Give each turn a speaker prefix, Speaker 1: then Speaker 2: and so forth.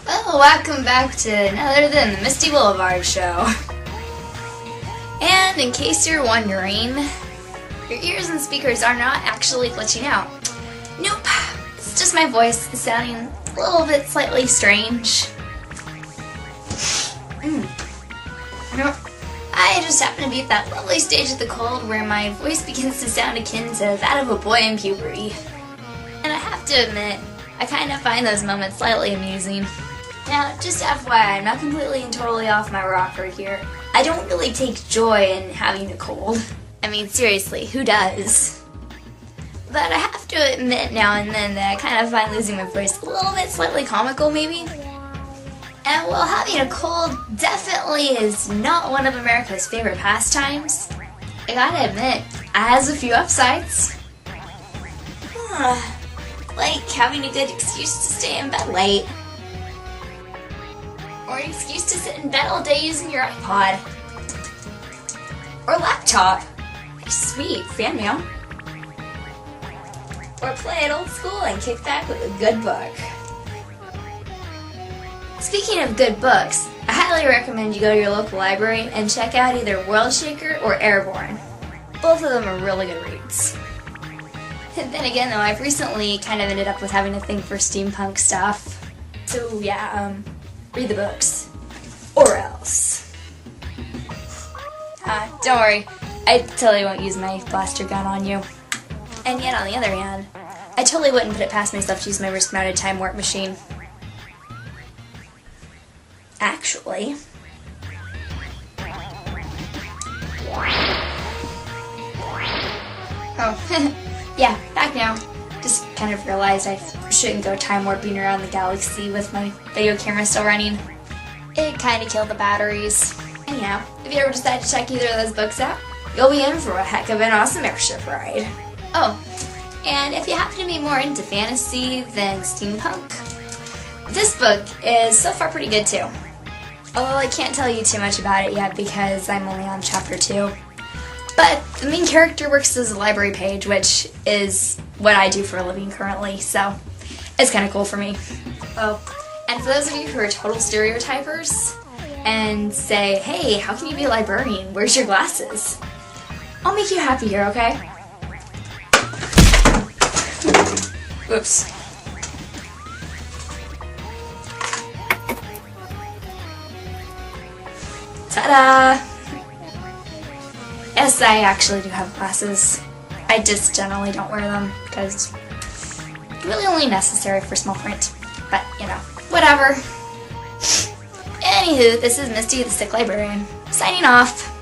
Speaker 1: Well, welcome back to none other than the Misty Boulevard show. And in case you're wondering, your ears and speakers are not actually glitching out. Nope, it's just my voice sounding a little bit slightly strange. I just happen to be at that lovely stage of the cold where my voice begins to sound akin to that of a boy in puberty. And I have to admit, I kind of find those moments slightly amusing. Now, just FYI, I'm not completely and totally off my rocker here. I don't really take joy in having a cold. I mean, seriously, who does? But I have to admit now and then that I kind of find losing my voice a little bit slightly comical, maybe. And while having a cold definitely is not one of America's favorite pastimes, I gotta admit, it has a few upsides. Like having a good excuse to stay in bed late. Or an excuse to sit in bed all day using your iPod. Or laptop. Sweet, fan mail. Or play it old school and kick back with a good book. Speaking of good books, I highly recommend you go to your local library and check out either Worldshaker or Airborne. Both of them are really good reads. And then again though, I've recently kind of ended up with having a thing for steampunk stuff. So yeah, read the books. Or else. Don't worry, I totally won't use my blaster gun on you. And yet on the other hand, I totally wouldn't put it past myself to use my wrist-mounted time warp machine. Actually. Oh, yeah, back now. Just kind of realized I shouldn't go time warping around the galaxy with my video camera still running. It kind of killed the batteries. Anyhow, if you ever decide to check either of those books out, you'll be in for a heck of an awesome airship ride. Oh, and if you happen to be more into fantasy than steampunk, this book is so far pretty good too. Although I can't tell you too much about it yet because I'm only on chapter 2. But the main character works as a library page, which is what I do for a living currently, so it's kind of cool for me. Oh, and for those of you who are total stereotypers and say, hey, how can you be a librarian? Where's your glasses? I'll make you happy here, okay? Oops. Ta-da! Yes, I actually do have glasses. I just generally don't wear them because it's really only necessary for small print. But, you know, whatever. Anywho, this is Misty the Sick Librarian, signing off.